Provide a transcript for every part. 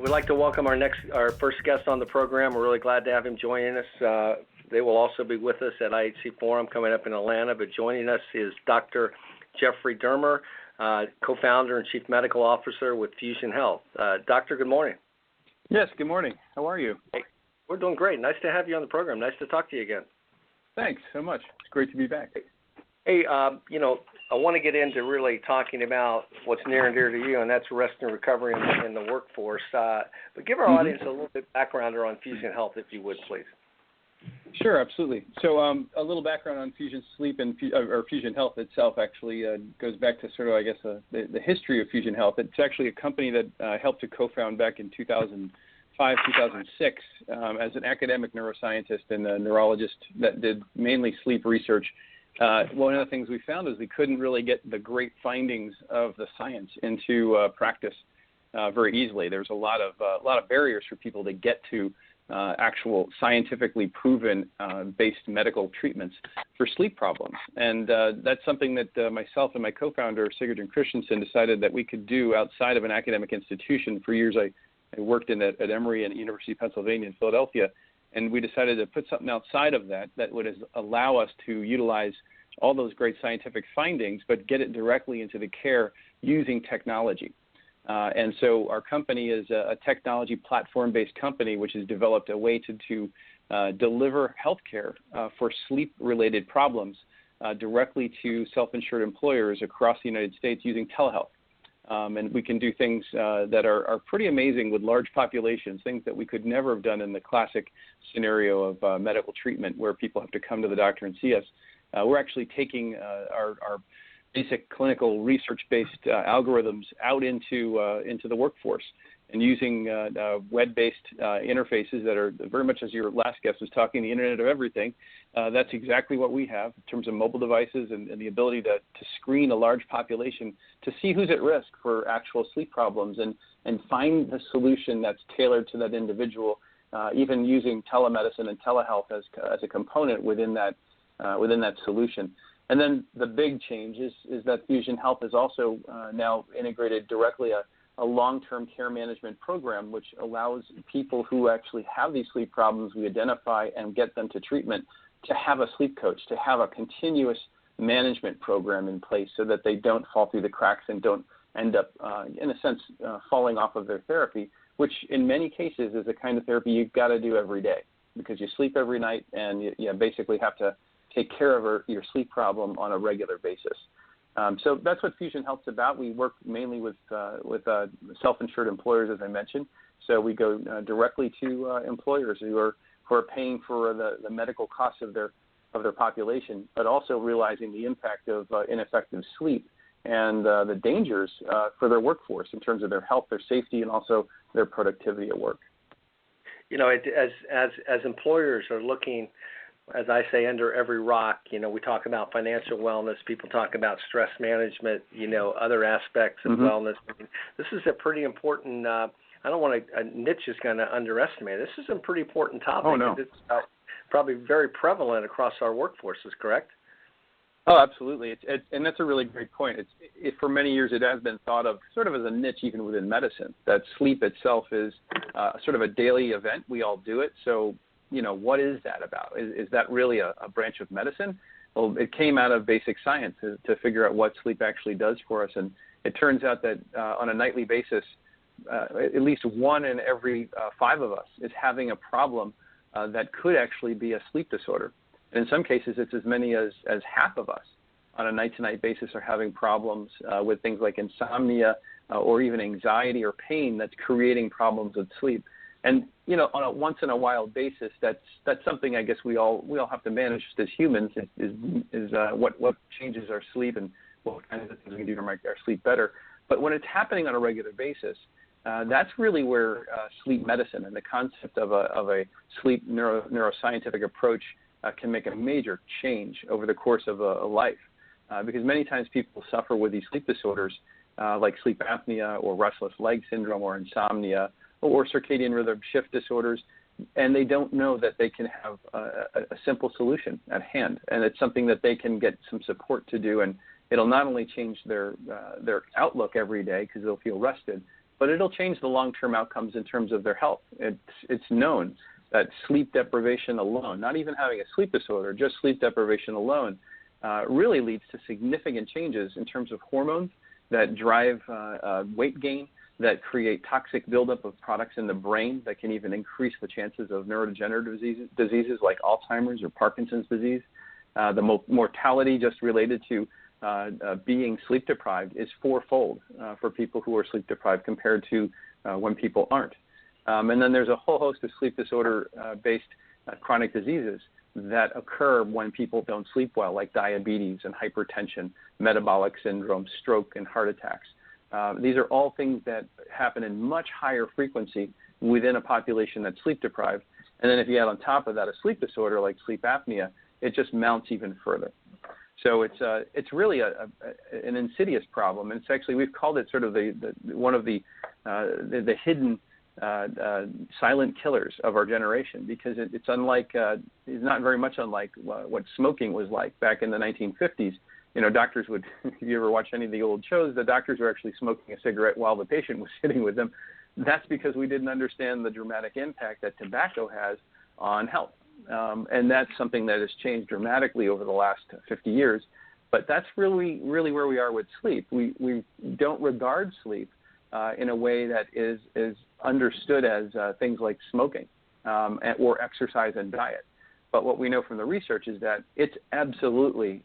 We'd like to welcome our first guest on the program. We're really glad to have him joining us. They will also be with us at IHC Forum coming up in Atlanta, but joining us is Dr. Jeffrey Durmer, co-founder and chief medical officer with FusionHealth. Doctor, good morning. Yes, good morning. How are you? Hey, we're doing great. Nice to have you on the program. Nice to talk to you again. Thanks so much. It's great to be back. Hey, I want to get into really talking about what's near and dear to you, and that's rest and recovery in the workforce. But give our audience a little bit of background on FusionHealth, if you would, please. Sure, absolutely. So a little background on Fusion Sleep and or FusionHealth itself actually goes back to sort of, I guess, the history of FusionHealth. It's actually a company that I helped to co-found back in 2005, 2006 as an academic neuroscientist and a neurologist that did mainly sleep research. One of the things we found is we couldn't really get the great findings of the science into practice very easily. There's a lot of barriers for people to get to actual scientifically proven based medical treatments for sleep problems. And that's something that myself and my co-founder, Sigurd Christensen, decided that we could do outside of an academic institution. For years, I worked at Emory and University of Pennsylvania in Philadelphia, and we decided to put something outside of that would allow us to utilize all those great scientific findings, but get it directly into the care using technology. And so our company is a technology platform-based company which has developed a way to deliver healthcare for sleep-related problems directly to self-insured employers across the United States using telehealth. And we can do things that are pretty amazing with large populations, things that we could never have done in the classic scenario of medical treatment where people have to come to the doctor and see us. We're actually taking our basic clinical research-based algorithms out into the workforce and using web-based interfaces that are very much, as your last guest was talking, the Internet of Everything. That's exactly what we have in terms of mobile devices and the ability to screen a large population to see who's at risk for actual sleep problems and find the solution that's tailored to that individual, even using telemedicine and telehealth as a component within that solution. And then the big change is that FusionHealth is also now integrated directly a long-term care management program, which allows people who actually have these sleep problems, we identify and get them to treatment, to have a sleep coach, to have a continuous management program in place so that they don't fall through the cracks and don't end up, in a sense, falling off of their therapy, which in many cases is the kind of therapy you've got to do every day because you sleep every night and you basically have to take care of your sleep problem on a regular basis. So that's what FusionHealth's about. We work mainly with self-insured employers, as I mentioned. So we go directly to employers who are paying for the medical costs of their population, but also realizing the impact of ineffective sleep and the dangers for their workforce in terms of their health, their safety, and also their productivity at work. You know, as employers are looking, as I say, under every rock, we talk about financial wellness, people talk about stress management, other aspects of wellness. I mean, this is a pretty important, I don't want a niche is going to underestimate. This is a pretty important topic. Oh, no. It's probably very prevalent across our workforces, correct? Oh, absolutely. And that's a really great point. For many years, it has been thought of sort of as a niche even within medicine, that sleep itself is sort of a daily event. We all do it. So, what is that about? Is that really a branch of medicine? Well, it came out of basic science to figure out what sleep actually does for us. And it turns out that on a nightly basis, at least 1 in every 5 of us is having a problem that could actually be a sleep disorder. And in some cases, it's as many as half of us on a night-to-night basis are having problems with things like insomnia or even anxiety or pain that's creating problems with sleep. And on a once-in-a-while basis, that's something I guess we all have to manage just as humans. Is what changes our sleep and what kinds of things we can do to make our sleep better. But when it's happening on a regular basis, that's really where sleep medicine and the concept of a sleep neuroscientific approach can make a major change over the course of a life. Because many times people suffer with these sleep disorders like sleep apnea or restless leg syndrome or insomnia or circadian rhythm shift disorders, and they don't know that they can have a simple solution at hand. And it's something that they can get some support to do, and it'll not only change their outlook every day because they'll feel rested, but it'll change the long-term outcomes in terms of their health. It's known that sleep deprivation alone, not even having a sleep disorder, just sleep deprivation alone, really leads to significant changes in terms of hormones that drive weight gain, that create toxic buildup of products in the brain that can even increase the chances of neurodegenerative diseases like Alzheimer's or Parkinson's disease. The mortality just related to being sleep deprived is fourfold for people who are sleep deprived compared to when people aren't. And then there's a whole host of sleep disorder-based chronic diseases that occur when people don't sleep well, like diabetes and hypertension, metabolic syndrome, stroke, and heart attacks. These are all things that happen in much higher frequency within a population that's sleep deprived. And then if you add on top of that a sleep disorder like sleep apnea, it just mounts even further. So it's really an insidious problem. And it's actually, we've called it sort of one of the hidden silent killers of our generation, because it's not very much unlike what smoking was like back in the 1950s. Doctors would, if you ever watch any of the old shows, the doctors were actually smoking a cigarette while the patient was sitting with them. That's because we didn't understand the dramatic impact that tobacco has on health. And that's something that has changed dramatically over the last 50 years. But that's really where we are with sleep. We don't regard sleep in a way that is understood as things like smoking or exercise and diet. But what we know from the research is that it's absolutely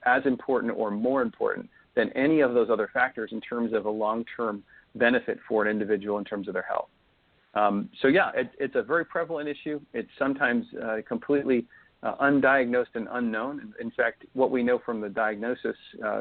as important or more important than any of those other factors in terms of a long-term benefit for an individual in terms of their health. It's a very prevalent issue. It's sometimes completely undiagnosed and unknown. In fact, what we know from the diagnosis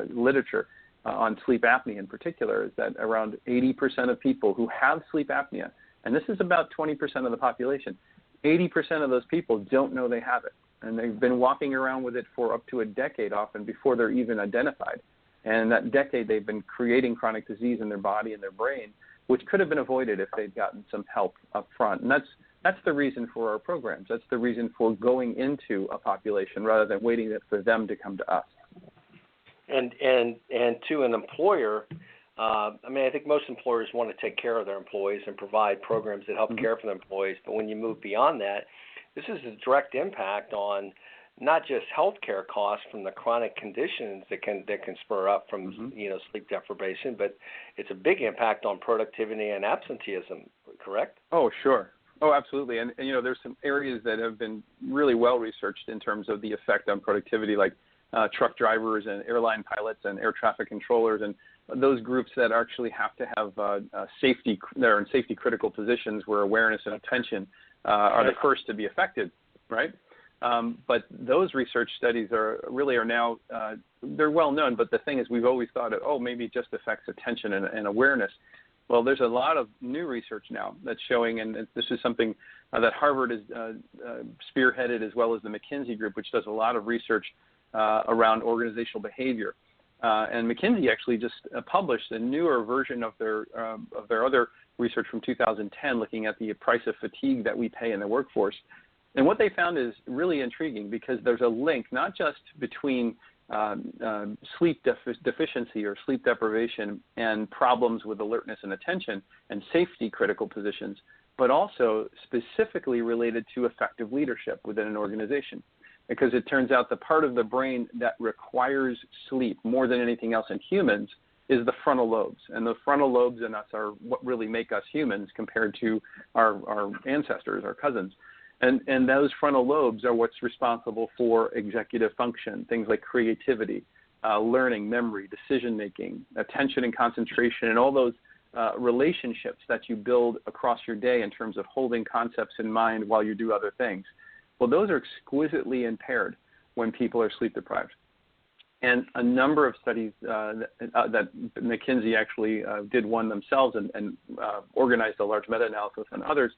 literature on sleep apnea in particular is that around 80% of people who have sleep apnea, and this is about 20% of the population, 80% of those people don't know they have it. And they've been walking around with it for up to a decade often before they're even identified. And that decade they've been creating chronic disease in their body and their brain, which could have been avoided if they'd gotten some help up front. And that's the reason for our programs. That's the reason for going into a population rather than waiting for them to come to us. And to an employer, I think most employers want to take care of their employees and provide programs that help care for their employees. But when you move beyond that, this is a direct impact on not just healthcare costs from the chronic conditions that can spur up from sleep deprivation, but it's a big impact on productivity and absenteeism. Correct? Oh, sure. Oh, absolutely. And there's some areas that have been really well researched in terms of the effect on productivity, like truck drivers and airline pilots and air traffic controllers, and those groups that actually have to have they're in safety critical positions where awareness and attention are the first to be affected, right? But those research studies are now, they're well known, but the thing is we've always thought, maybe it just affects attention and awareness. Well, there's a lot of new research now that's showing, and this is something that Harvard has spearheaded, as well as the McKinsey group, which does a lot of research around organizational behavior. And McKinsey actually just published a newer version of their other research from 2010, looking at the price of fatigue that we pay in the workforce. And what they found is really intriguing, because there's a link not just between sleep deficiency or sleep deprivation and problems with alertness and attention and safety critical positions, but also specifically related to effective leadership within an organization. Because it turns out the part of the brain that requires sleep more than anything else in humans is the frontal lobes. And the frontal lobes in us are what really make us humans compared to our ancestors, our cousins. And those frontal lobes are what's responsible for executive function, things like creativity, learning, memory, decision-making, attention and concentration, and all those relationships that you build across your day in terms of holding concepts in mind while you do other things. Well, those are exquisitely impaired when people are sleep deprived. And a number of studies that McKinsey actually did one themselves and organized a large meta-analysis on others,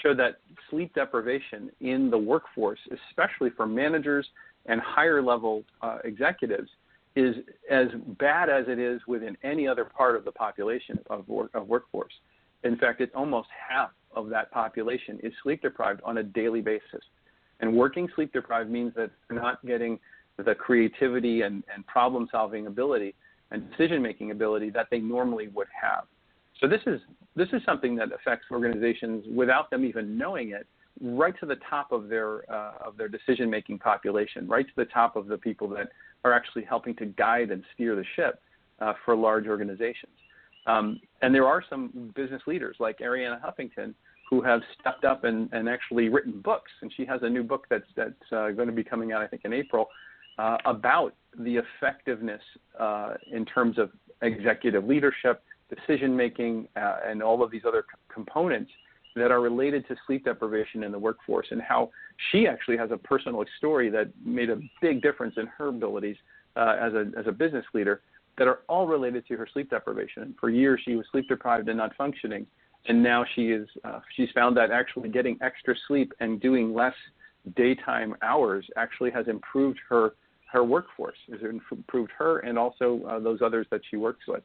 showed that sleep deprivation in the workforce, especially for managers and higher level executives, is as bad as it is within any other part of the population of workforce. In fact, it's almost half of that population is sleep deprived on a daily basis. And working sleep deprived means that they're not getting the creativity and problem-solving ability and decision-making ability that they normally would have. So this is something that affects organizations without them even knowing it, right to the top of their decision-making population, right to the top of the people that are actually helping to guide and steer the ship for large organizations. And there are some business leaders like Arianna Huffington who have stepped up and actually written books, and she has a new book that's going to be coming out, I think, in April, about the effectiveness in terms of executive leadership, decision-making, and all of these other components that are related to sleep deprivation in the workforce, and how she actually has a personal story that made a big difference in her abilities as a business leader that are all related to her sleep deprivation. And for years, she was sleep deprived and not functioning, and now she's found that actually getting extra sleep and doing less daytime hours actually has improved her workforce, has improved her and also those others that she works with.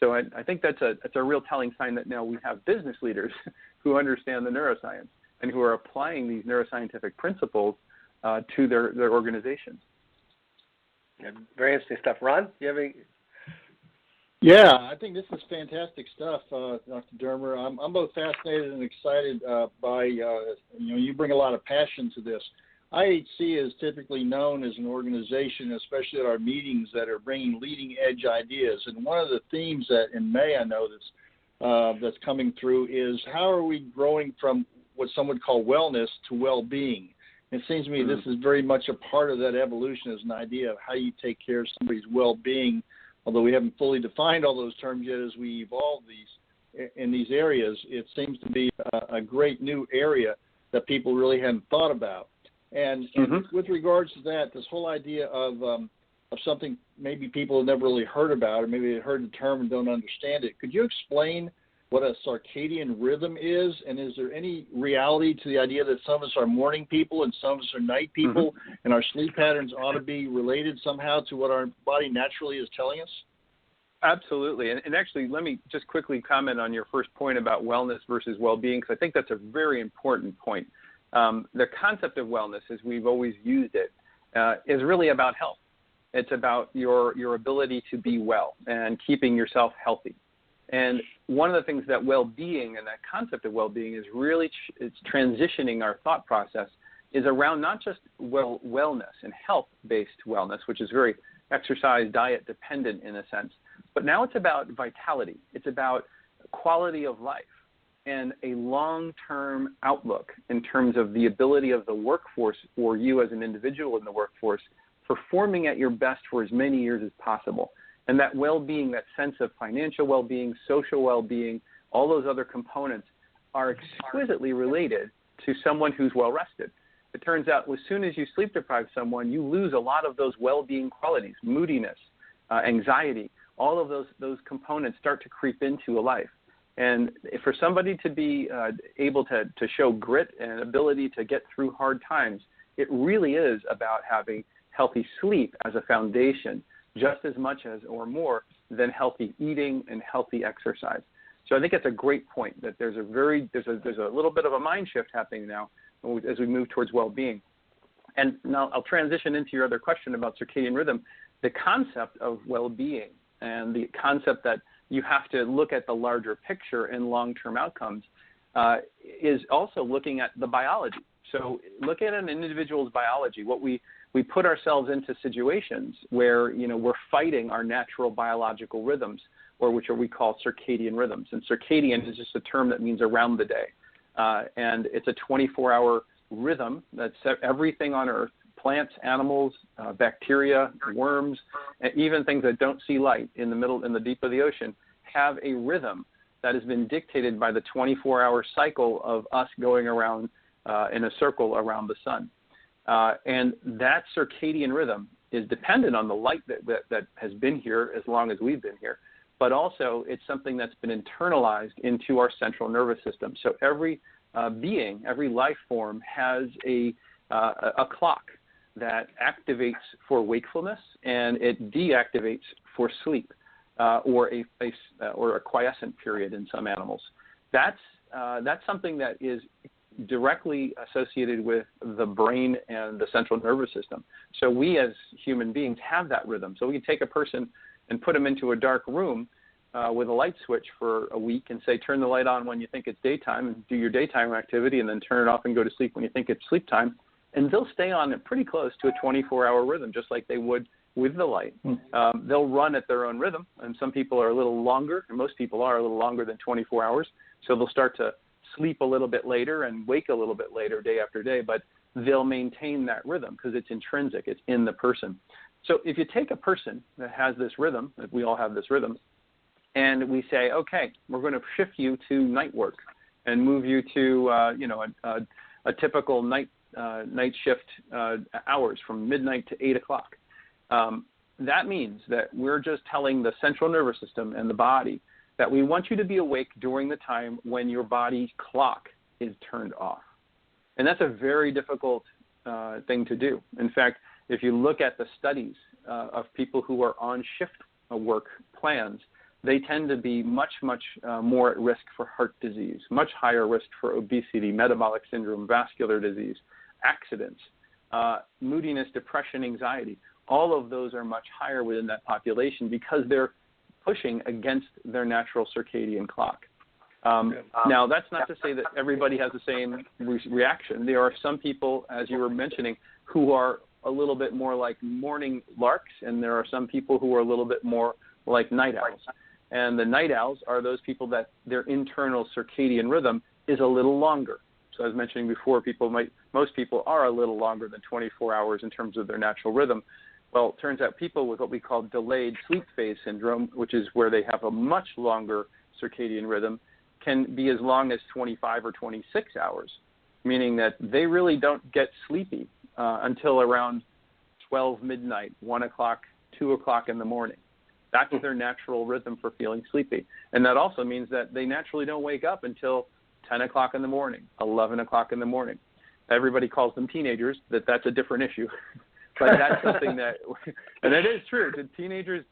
So I think that's a real telling sign that now we have business leaders who understand the neuroscience and who are applying these neuroscientific principles to their organizations. Yeah, very interesting stuff. Ron, do you have any? Yeah, I think this is fantastic stuff, Dr. Durmer. I'm both fascinated and excited by, you bring a lot of passion to this. IHC is typically known as an organization, especially at our meetings, that are bringing leading-edge ideas. And one of the themes that in May I know that's coming through is how are we growing from what some would call wellness to well-being. It seems to me this is very much a part of that evolution, as an idea of how you take care of somebody's well-being, although we haven't fully defined all those terms yet as we evolve in these areas. It seems to be a great new area that people really hadn't thought about. And with regards to that, this whole idea of something maybe people have never really heard about, or maybe they heard the term and don't understand it, could you explain what a circadian rhythm is? And is there any reality to the idea that some of us are morning people and some of us are night people, and our sleep patterns ought to be related somehow to what our body naturally is telling us? Absolutely. And actually, let me just quickly comment on your first point about wellness versus well-being, because I think that's a very important point. The concept of wellness, as we've always used it, is really about health. It's about your ability to be well and keeping yourself healthy. And one of the things that well-being and that concept of well-being is really it's transitioning our thought process is around not just wellness and health-based wellness, which is very exercise, diet dependent in a sense, but now it's about vitality. It's about quality of life and a long-term outlook in terms of the ability of the workforce, or you as an individual in the workforce, performing at your best for as many years as possible. And that well-being, that sense of financial well-being, social well-being, all those other components are exquisitely related to someone who's well-rested. It turns out as soon as you sleep deprive someone, you lose a lot of those well-being qualities, moodiness, anxiety, all of those components start to creep into a life. And for somebody to be able to show grit and ability to get through hard times, it really is about having healthy sleep as a foundation, just as much as or more than healthy eating and healthy exercise. So I think it's a great point that there's a little bit of a mind shift happening now as we move towards well-being. And now I'll transition into your other question about circadian rhythm. The concept of well-being and the concept that you have to look at the larger picture and long-term outcomes is also looking at the biology. So look at an individual's biology. What we put ourselves into situations where we're fighting our natural biological rhythms, or which we call circadian rhythms. And circadian is just a term that means around the day, and it's a 24-hour rhythm that everything on Earth, plants, animals, bacteria, worms, and even things that don't see light in the deep of the ocean, have a rhythm that has been dictated by the 24-hour cycle of us going around in a circle around the sun. And that circadian rhythm is dependent on the light that has been here as long as we've been here, but also it's something that's been internalized into our central nervous system. So every being, every life form has a clock that activates for wakefulness and it deactivates for sleep, or a quiescent period in some animals. That's something that is directly associated with the brain and the central nervous system. So we as human beings have that rhythm. So we can take a person and put them into a dark room, with a light switch for a week and say, turn the light on when you think it's daytime and do your daytime activity, and then turn it off and go to sleep when you think it's sleep time. And they'll stay on it pretty close to a 24-hour rhythm, just like they would with the light. They'll run at their own rhythm, and some people are a little longer, and most people are a little longer than 24 hours. So they'll start to sleep a little bit later and wake a little bit later day after day, but they'll maintain that rhythm because it's intrinsic, it's in the person. So if you take a person that has this rhythm, we all have this rhythm, and we say, okay, we're going to shift you to night work and move you to a typical night shift hours from midnight to 8 o'clock. That means that we're just telling the central nervous system and the body that we want you to be awake during the time when your body's clock is turned off. And that's a very difficult thing to do. In fact, if you look at the studies of people who are on shift work plans, they tend to be much more at risk for heart disease, much higher risk for obesity, metabolic syndrome, vascular disease, accidents, moodiness, depression, anxiety. All of those are much higher within that population because they're pushing against their natural circadian clock. Now, that's not to say that everybody has the same reaction. There are some people, as you were mentioning, who are a little bit more like morning larks, and there are some people who are a little bit more like night owls. And the night owls are those people that their internal circadian rhythm is a little longer. So as mentioning before, most people are a little longer than 24 hours in terms of their natural rhythm. Well, it turns out people with what we call delayed sleep phase syndrome, which is where they have a much longer circadian rhythm, can be as long as 25 or 26 hours, meaning that they really don't get sleepy until around 12 midnight, 1 o'clock, 2 o'clock in the morning. That's their natural rhythm for feeling sleepy. And that also means that they naturally don't wake up until 10 o'clock in the morning, 11 o'clock in the morning. Everybody calls them teenagers. That's a different issue. But that's something that, and it is true. The teenagers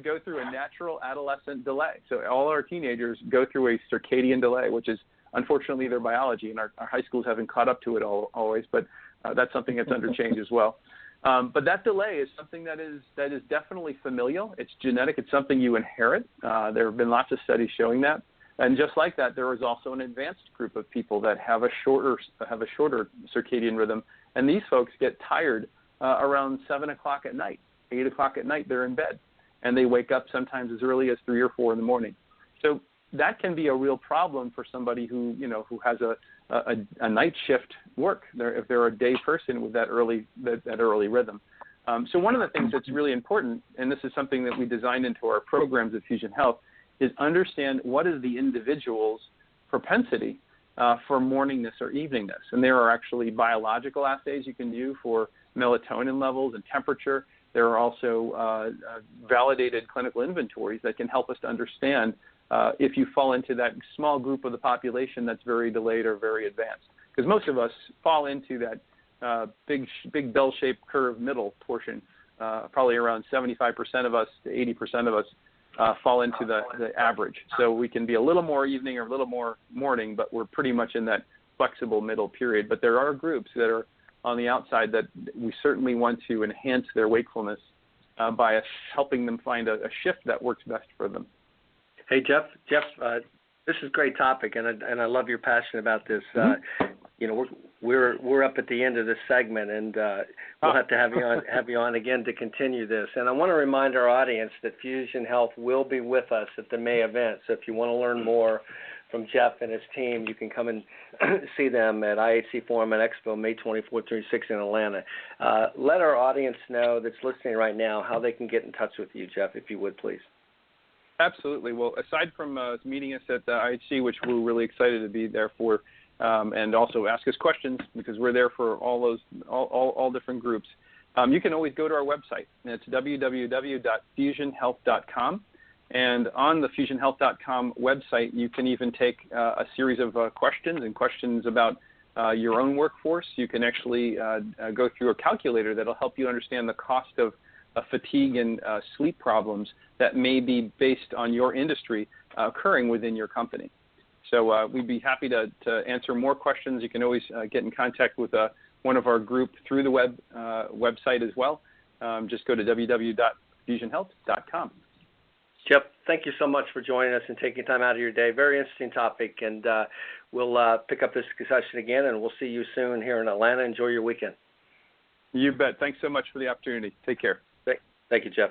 go through a natural adolescent delay. So all our teenagers go through a circadian delay, which is unfortunately their biology, and our high schools haven't caught up to it always. But that's something that's under change as well. But that delay is something that is definitely familial. It's genetic. It's something you inherit. There have been lots of studies showing that. And just like that, there is also an advanced group of people that have a shorter circadian rhythm, and these folks get tired around 7 o'clock at night, 8 o'clock at night. They're in bed, and they wake up sometimes as early as 3 or 4 in the morning. So that can be a real problem for somebody who has a night shift work. If they're a day person with that early rhythm. So one of the things that's really important, and this is something that we designed into our programs at Fusion Health, is understand what is the individual's propensity for morningness or eveningness. And there are actually biological assays you can do for melatonin levels and temperature. There are also validated clinical inventories that can help us to understand if you fall into that small group of the population that's very delayed or very advanced. Because most of us fall into that big bell-shaped curve middle portion. Probably around 75% of us to 80% of us fall into the average. So we can be a little more evening or a little more morning, but we're pretty much in that flexible middle period. But there are groups that are on the outside that we certainly want to enhance their wakefulness by helping them find a shift that works best for them. Hey, Jeff, this is a great topic, and I love your passion about this. We're up at the end of this segment, and we'll have to have you on again to continue this. And I want to remind our audience that Fusion Health will be with us at the May event. So if you want to learn more from Jeff and his team, you can come and see them at IHC Forum and Expo May 24th through 26th in Atlanta. Let our audience know that's listening right now how they can get in touch with you, Jeff, if you would, please. Absolutely. Well, aside from meeting us at the IHC, which we're really excited to be there for, and also ask us questions because we're there for all different groups. You can always go to our website. It's www.fusionhealth.com. And on the FusionHealth.com website, you can even take a series of questions about your own workforce. You can actually go through a calculator that will help you understand the cost of fatigue and sleep problems that may be based on your industry occurring within your company. So we'd be happy to answer more questions. You can always get in contact with one of our group through the website as well. Just go to www.fusionhealth.com. Jeff, thank you so much for joining us and taking time out of your day. Very interesting topic, and we'll pick up this discussion again, and we'll see you soon here in Atlanta. Enjoy your weekend. You bet. Thanks so much for the opportunity. Take care. Thank you, Jeff.